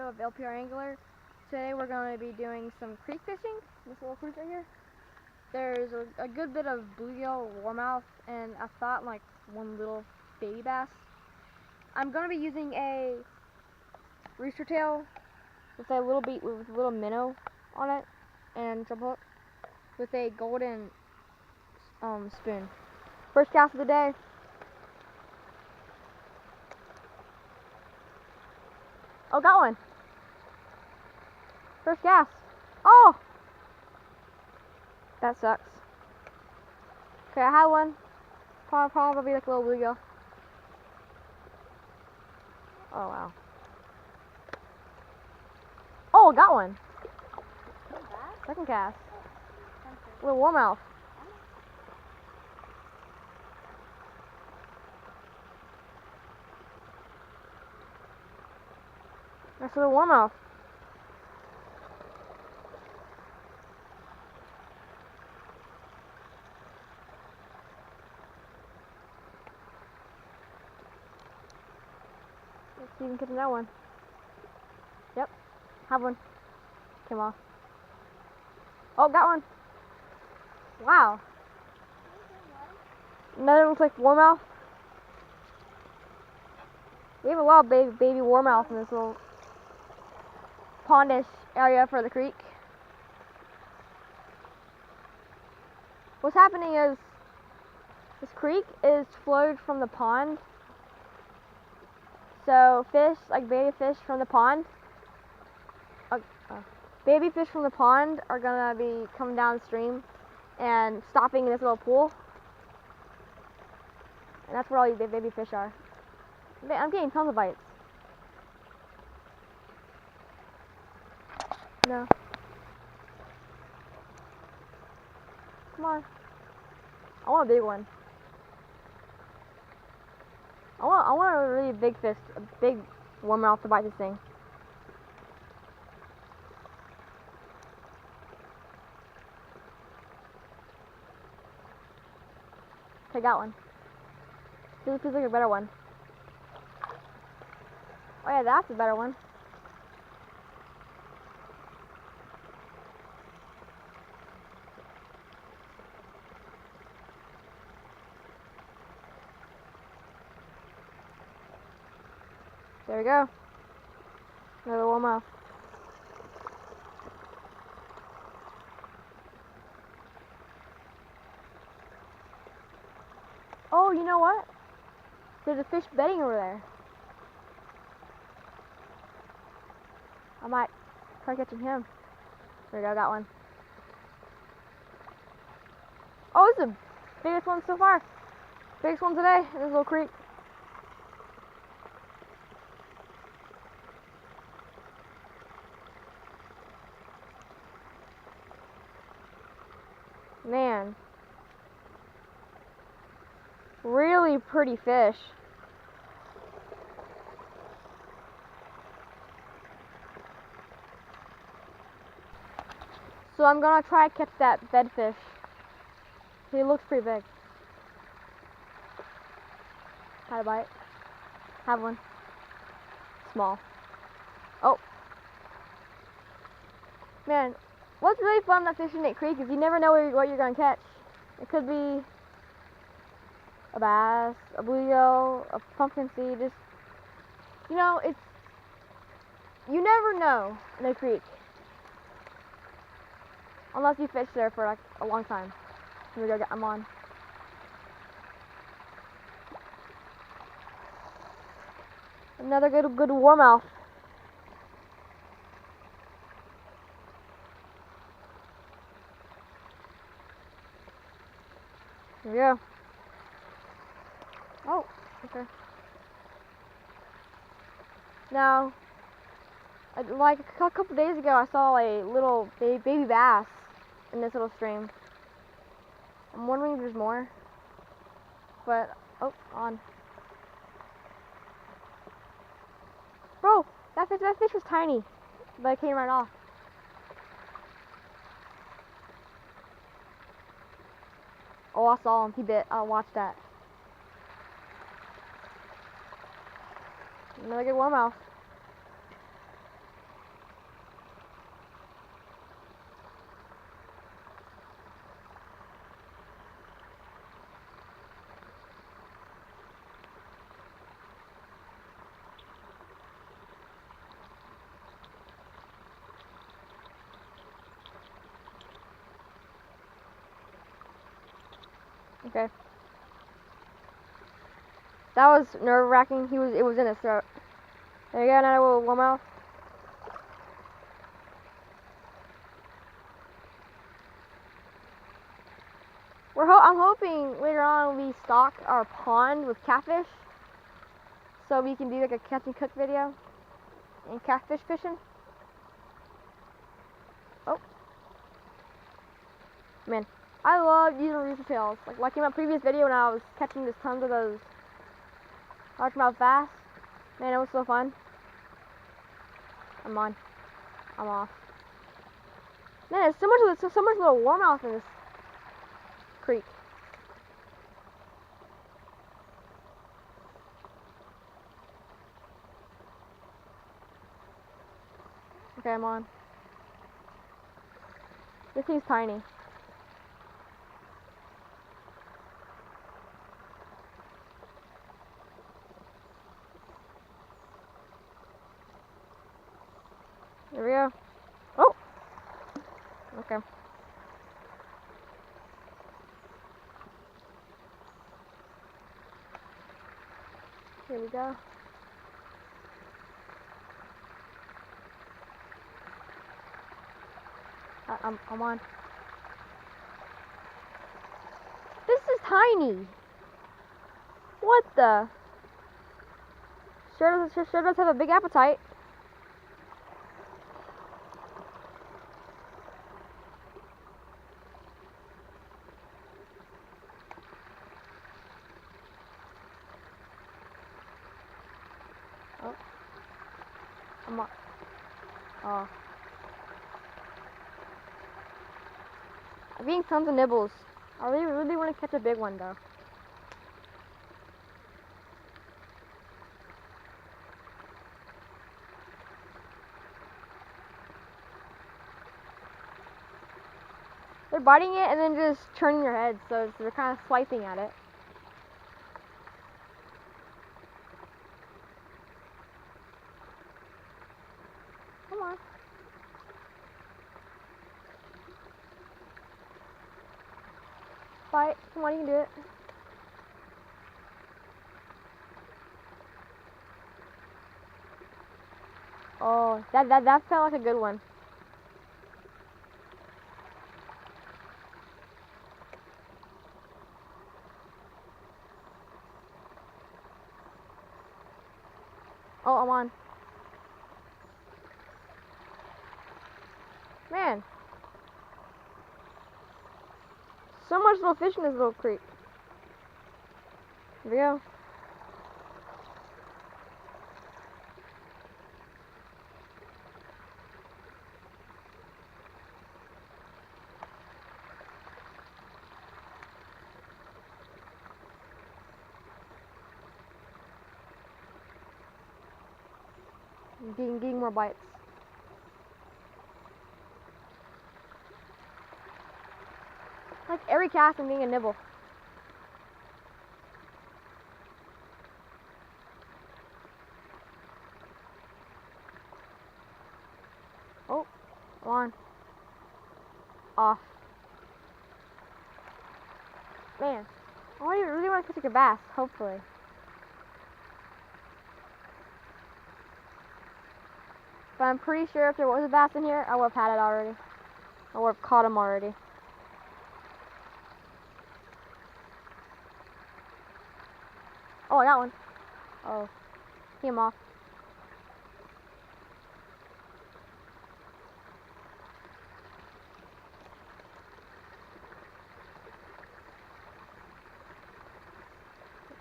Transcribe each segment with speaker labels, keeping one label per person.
Speaker 1: of LPR Angler. Today we're going to be doing some creek fishing. This little creek right here. There's a good bit of bluegill, warmouth, and I thought like one little baby bass. I'm going to be using a rooster tail with a little minnow on it and drum hook with a golden spoon. First cast of the day. Oh, got one. First cast. Oh! That sucks. Okay, I had one. Probably like a little bluegill. Oh, wow. Oh, got one. Second cast. Little warmouth. Nice little warmouth. Let's see if we can catch that one. Yep, have one. Came off. Oh, got one. Wow. Another looks like warmouth. We have a lot of baby warmouth in this little pondish area for the creek. What's happening is this creek is flowed from the pond. So fish, like baby fish from the pond, are gonna be coming downstream and stopping in this little pool. And that's where all these baby fish are. I'm getting tons of bites. No. Come on. I want a big one. I want a really big fish, a big warmouth to bite this thing. Okay, got one. This feels like a better one. Oh yeah, that's a better one. There we go. Another warmouth. Oh, you know what? There's a fish bedding over there. I might try catching him. There we go, got one. Oh, this is the biggest one so far. Biggest one today in this little creek. Man. Really pretty fish. So I'm gonna try to catch that bedfish. He looks pretty big. Had a bite. Have one. Small. Oh. Man, what's really fun about fishing at creek is you never know what you're gonna catch. It could be a bass, a bluegill, a pumpkin seed. Just, you know, you never know in a creek unless you fish there for like a long time. Here we go, I'm on. Another good warmouth. Here we go. Oh, okay. Now, like a couple days ago, I saw a little baby bass in this little stream. I'm wondering if there's more. But, oh, on. Bro, that fish was tiny, but it came right off. Oh, I saw him. He bit. I'll watch that. Another good warmouth. Okay. That was nerve-wracking. It was in his throat. There you go, another little warmouth. I'm hoping later on we stock our pond with catfish, so we can do like a catch and cook video and catfish fishing. Oh, man, I love using reefer tails. Like in my previous video when I was catching just tons of those largemouth bass. Man, it was so fun. I'm on. I'm off. Man, there's so much little warmouth in this creek. Okay, I'm on. This thing's tiny. There we go. Oh! Okay. Here we go. I'm on. This is tiny. What the? Sure does have a big appetite. Oh. I'm on. Oh. I'm getting tons of nibbles. I really want to catch a big one though. They're biting it and then just turning their heads, so they're kind of swiping at it. Come on. Bite. Come on, you can do it. Oh, that felt like a good one. Oh, I'm on. Man. So much little fish in this little creek. Here we go. Getting more bites. Like every cast I'm getting a nibble. Oh, on. Off. Man, I really want to catch a bass, hopefully. But I'm pretty sure if there was a bass in here, I would have had it already. I would have caught him already. Oh, I got one. Oh, he came off.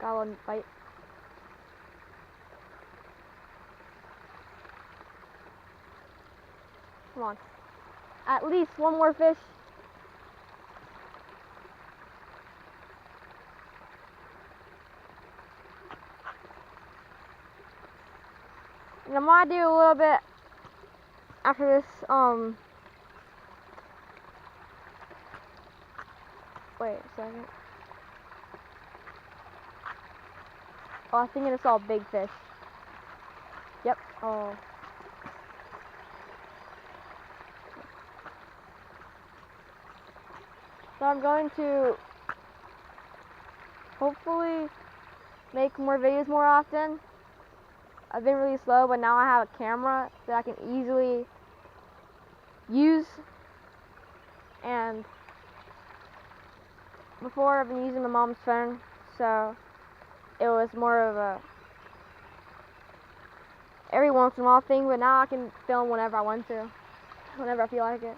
Speaker 1: Got one bite. Come on. At least one more fish. And I'm gonna do a little bit after this, wait a second. Oh, I think it's all big fish. Yep. Oh. So I'm going to hopefully make more videos more often. I've been really slow, but now I have a camera that I can easily use. And before I've been using my mom's phone, so it was more of a every once in a while thing, but now I can film whenever I want to, whenever I feel like it.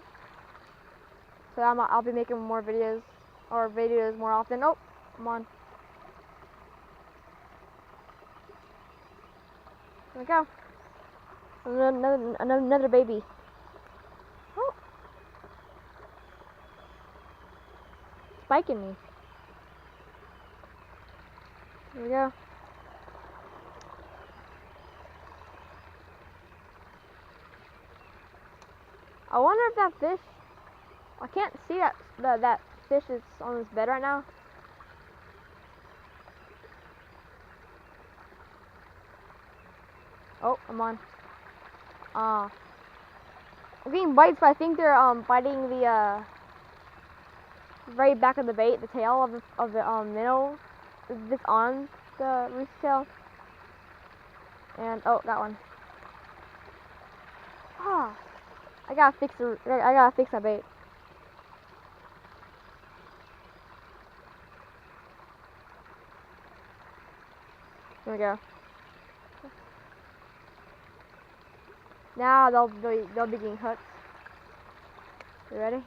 Speaker 1: So I'll be making more videos, or videos more often. Oh, come on. Here we go. Another baby. Oh. Spiking me. Here we go. I wonder if that fish, I can't see that fish is on this bed right now. Oh, I'm on. I'm getting bites, but I think they're biting the very back of the bait, the tail of the minnow that's on the roost tail. And oh, that one. Ah, I gotta fix that bait. Here we go. Now they'll be getting hooked. You ready?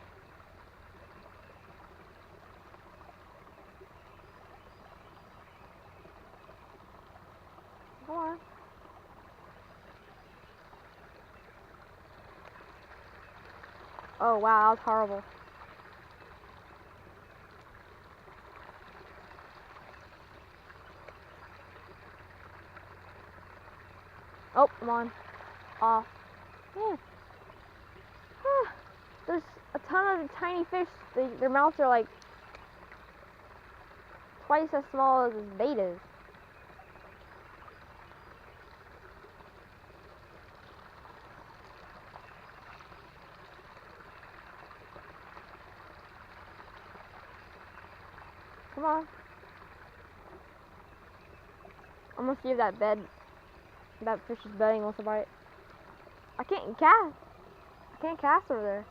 Speaker 1: Come on. Oh wow, that was horrible. Oh, I'm on. Off. Man. There's a ton of tiny fish. Their mouths are like twice as small as this bait is. Come on. I'm gonna see if that fish is bedding wants to bite. I can't cast. I can't cast over there.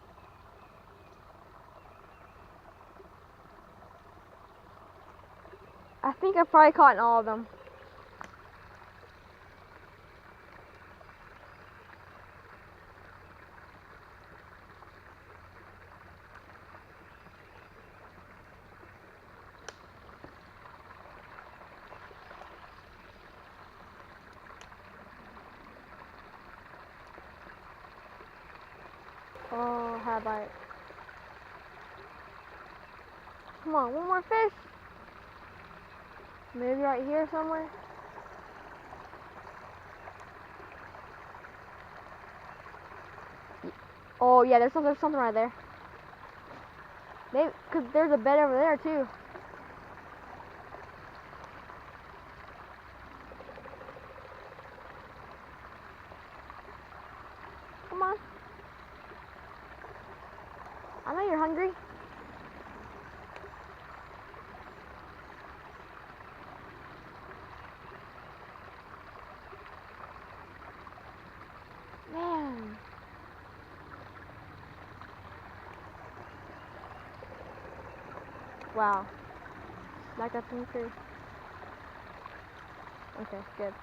Speaker 1: I think I've probably caught all of them. Oh, had a bite. Come on, one more fish. Maybe right here somewhere. Oh yeah, there's something right there. Maybe, cause there's a bed over there too. Come on. I know you're hungry. Man. Wow. Back up in the tree. Okay, good.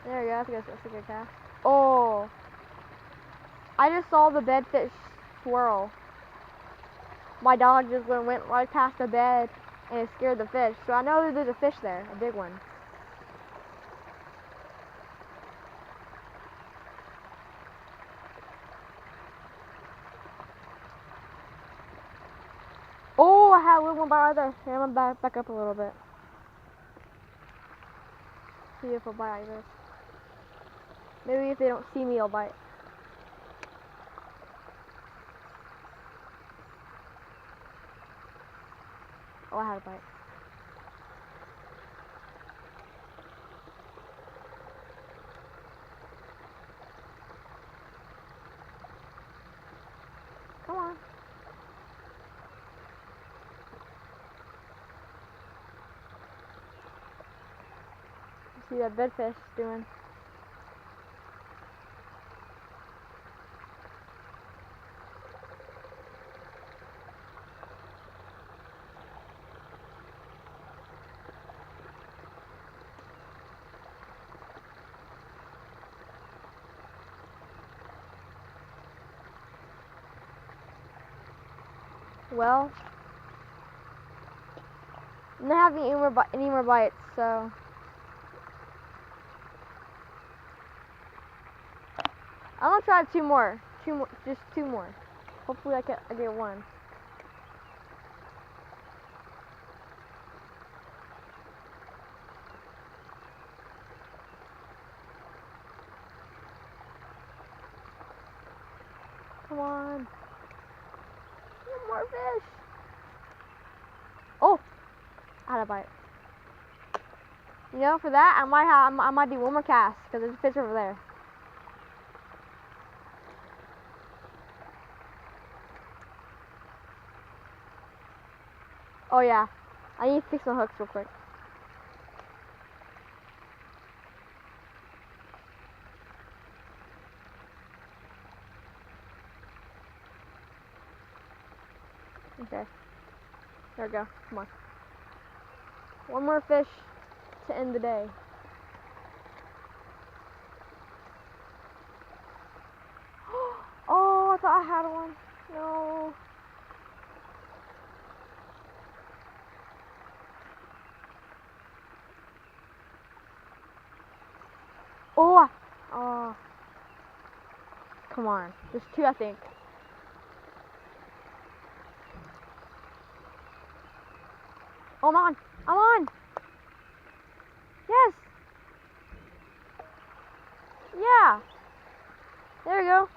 Speaker 1: There we go, that's a good cast. Oh. I just saw the bedfish swirl. My dog just went right past the bed and it scared the fish. So I know that there's a fish there, a big one. Oh, I had a little one bite right there. Here, I'm gonna back up a little bit. See if I'll bite like this. Maybe if they don't see me, I'll bite. Oh, I had a bite. Come on. See that bedfish doing. Well, I'm not having any more bites, so I'm gonna try two more, just two more. Hopefully I get one. Come on, one more fish. Oh, I had a bite. You know, for that I might do one more cast because there's a fish over there. Oh yeah, I need to fix my hooks real quick. Okay, there we go. Come on, one more fish to end the day. Oh, I thought I had one. No. Oh, oh. Come on, there's two, I think. Oh, I'm on. I'm on. Yes. Yeah. There we go.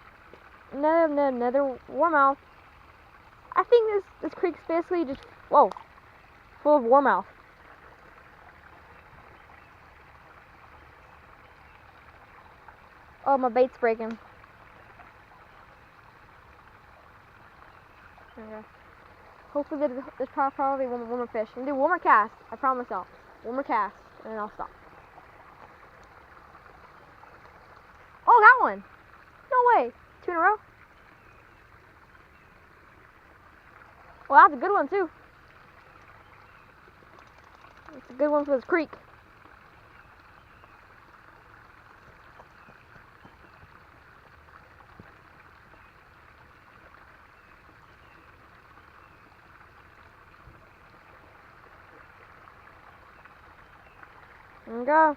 Speaker 1: Another warmouth. I think this creek's basically just full of warmouth. Oh, my bait's breaking. Okay. Hopefully there's probably one more fish. I'm gonna do one more cast. I promise myself. One more cast, and then I'll stop. Oh, got one. No way. Two in a row. Well, that's a good one too. It's a good one for this creek. There we go.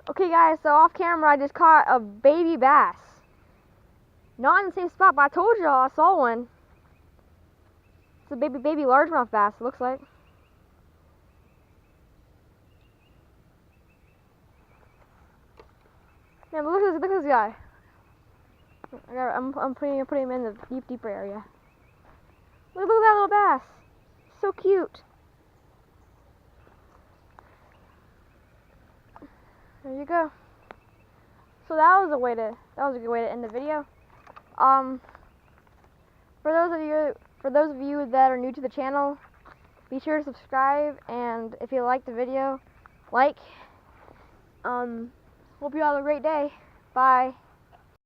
Speaker 1: Okay guys, so off camera I just caught a baby bass. Not in the same spot, but I told y'all I saw one. It's a baby largemouth bass, it looks like. Yeah, but look at this guy. I'm putting him in the deeper area. Look at that little bass. So cute. There you go. So that was a good way to end the video. For those of you that are new to the channel, be sure to subscribe, and if you like the video, like. Hope you all have a great day. Bye.